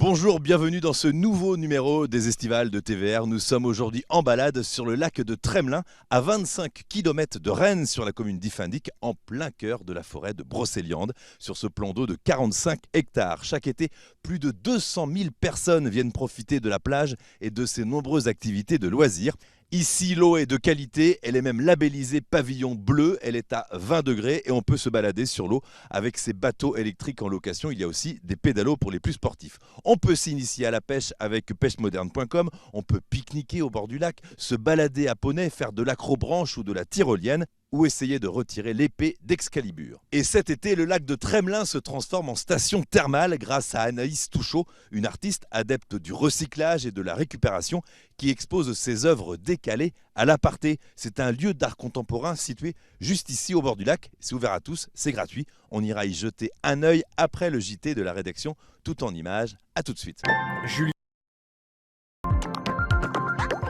Bonjour, bienvenue dans ce nouveau numéro des Estivales de TVR. Nous sommes aujourd'hui en balade sur le lac de Tremelin, à 25 km de Rennes, sur la commune d'Iffindic, en plein cœur de la forêt de Brocéliande, sur ce plan d'eau de 45 hectares. Chaque été, plus de 200 000 personnes viennent profiter de la plage et de ses nombreuses activités de loisirs. Ici, l'eau est de qualité, elle est même labellisée pavillon bleu, elle est à 20 degrés et on peut se balader sur l'eau avec ces bateaux électriques en location. Il y a aussi des pédalos pour les plus sportifs. On peut s'initier à la pêche avec pêchemoderne.com, on peut pique-niquer au bord du lac, se balader à poney, faire de l'acrobranche ou de la tyrolienne, ou essayer de retirer l'épée d'Excalibur. Et cet été, le lac de Tremelin se transforme en station thermale grâce à Anaïs Touchot, une artiste adepte du recyclage et de la récupération qui expose ses œuvres décalées à l'Aparté. C'est un lieu d'art contemporain situé juste ici au bord du lac. C'est ouvert à tous, c'est gratuit. On ira y jeter un œil après le JT de la rédaction, tout en images. À tout de suite.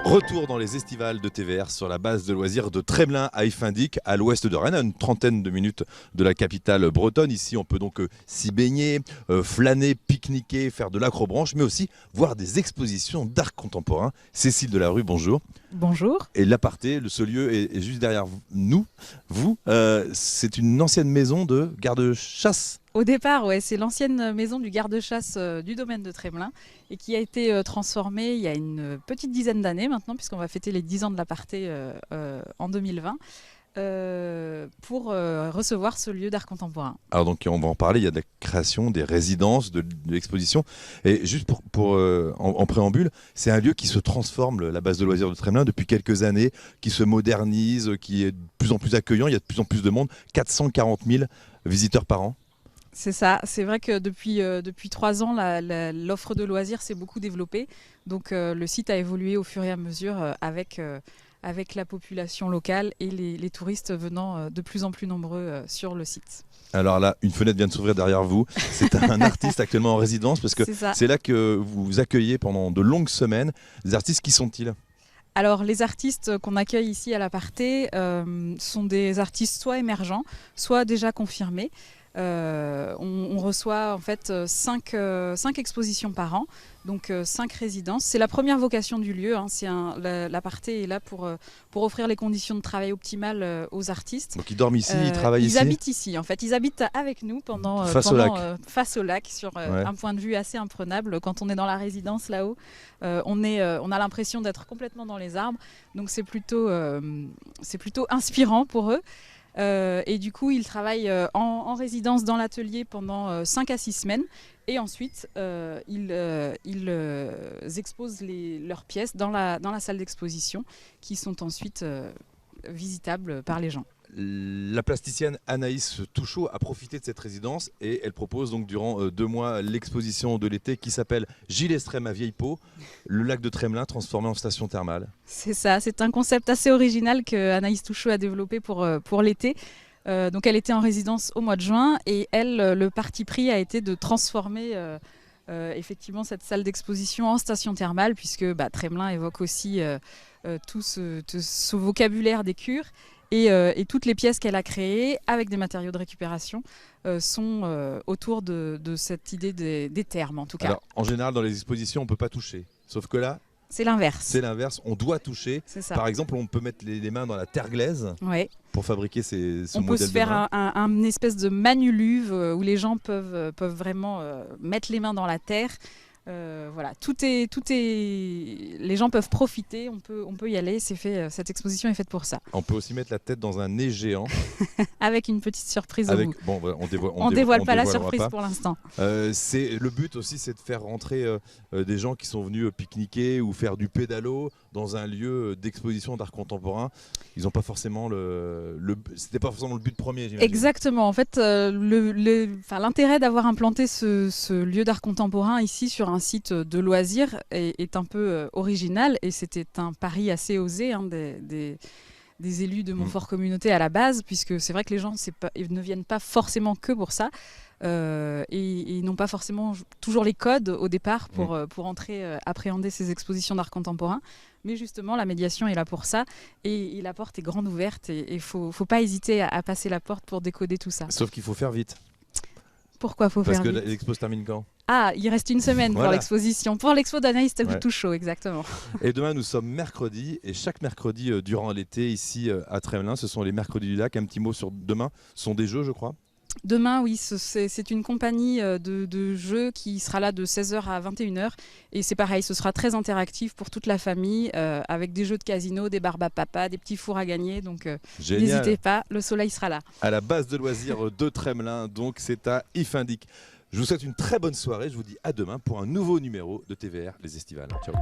Retour dans les estivales de TVR sur la base de loisirs de Tremelin à Iffindic, à l'ouest de Rennes, à une trentaine de minutes de la capitale bretonne. Ici, on peut donc s'y baigner, flâner, pique-niquer, faire de l'acrobranche, mais aussi voir des expositions d'art contemporain. Cécile Delarue, bonjour. Bonjour. Et l'Aparté, ce lieu est juste derrière nous. C'est une ancienne maison de garde-chasse. Au départ, ouais, c'est l'ancienne maison du garde-chasse du domaine de Tremelin et qui a été transformée il y a une petite dizaine d'années maintenant, puisqu'on va fêter les 10 ans de l'Aparté en 2020, pour recevoir ce lieu d'art contemporain. Alors donc on va en parler, il y a de la création, des résidences, de l'exposition. Et juste en préambule, c'est un lieu qui se transforme, la base de loisirs de Tremelin, depuis quelques années, qui se modernise, qui est de plus en plus accueillant, il y a de plus en plus de monde, 440 000 visiteurs par an. C'est ça, c'est vrai que depuis 3 ans, l'offre de loisirs s'est beaucoup développée. Donc le site a évolué au fur et à mesure avec la population locale et les touristes venant de plus en plus nombreux sur le site. Alors là, une fenêtre vient de s'ouvrir derrière vous. C'est un artiste actuellement en résidence, parce que c'est là que vous accueillez pendant de longues semaines. Des artistes, qui sont-ils ? Alors les artistes qu'on accueille ici à l'Aparté sont des artistes soit émergents, soit déjà confirmés. On reçoit en fait 5 expositions par an, donc 5 résidences. C'est la première vocation du lieu, hein. L'Aparté est là pour offrir les conditions de travail optimales aux artistes. Donc ils dorment ici, ils travaillent ici. Ils habitent ici en fait, ils habitent avec nous face au lac sur un point de vue assez imprenable. Quand on est dans la résidence là-haut, on a l'impression d'être complètement dans les arbres, donc c'est plutôt inspirant pour eux. Et du coup, ils travaillent en résidence dans l'atelier pendant 5 à 6 semaines. Et ensuite, ils exposent leurs pièces dans la salle d'exposition, qui sont ensuite visitables par les gens. La plasticienne Anaïs Touchot a profité de cette résidence et elle propose donc durant 2 mois l'exposition de l'été qui s'appelle Gilles Estrem à Vieille Peau, le lac de Tremelin transformé en station thermale. C'est ça, c'est un concept assez original que Anaïs Touchot a développé pour l'été. Donc elle était en résidence au mois de juin et le parti pris a été de transformer effectivement cette salle d'exposition en station thermale, puisque Tremelin évoque aussi tout ce vocabulaire des cures. Et toutes les pièces qu'elle a créées avec des matériaux de récupération sont autour de cette idée des thermes en tout cas. Alors, en général, dans les expositions, on ne peut pas toucher. Sauf que là, c'est l'inverse. C'est l'inverse, on doit toucher. Par exemple, on peut mettre les mains dans la terre glaise pour fabriquer ce modèle de main. On peut se faire un espèce de manuluve où les gens peuvent vraiment mettre les mains dans la terre. Voilà, les gens peuvent profiter, on peut y aller, cette exposition est faite pour ça. On peut aussi mettre la tête dans un nez géant. Avec une petite surprise au bout. Bon, on dévoile pas la surprise pour l'instant. Le but aussi, c'est de faire rentrer des gens qui sont venus pique-niquer ou faire du pédalo dans un lieu d'exposition d'art contemporain. Ils n'ont pas forcément c'était pas forcément le but premier, j'imagine. Exactement. En fait, l'intérêt d'avoir implanté ce lieu d'art contemporain ici sur un site de loisirs est un peu original, et c'était un pari assez osé des élus de Montfort Communauté à la base, puisque c'est vrai que les gens ils ne viennent pas forcément que pour ça, et ils n'ont pas forcément toujours les codes au départ pour appréhender ces expositions d'art contemporain. Mais justement, la médiation est là pour ça, et la porte est grande ouverte, et il ne faut pas hésiter à passer la porte pour décoder tout ça. Sauf qu'il faut faire vite. Pourquoi faut faire vite ? Parce que l'expo se termine quand ? Ah, il reste une semaine pour Voilà. l'exposition, pour l'expo d'Anaïs Ouais. Touchot, exactement. Et demain, nous sommes mercredi, et chaque mercredi durant l'été, ici à Tremelin, ce sont les mercredis du lac. Un petit mot sur demain, ce sont des jeux, je crois. Demain, oui, c'est une compagnie de jeux qui sera là de 16h à 21h. Et c'est pareil, ce sera très interactif pour toute la famille, avec des jeux de casino, des barbes à papa, des petits fours à gagner. Donc Génial. n'hésitez pas, le soleil sera là. À la base de loisirs de Tremelin, donc c'est à Ifindic. Je vous souhaite une très bonne soirée, je vous dis à demain pour un nouveau numéro de TVR Les Estivales. Ciao.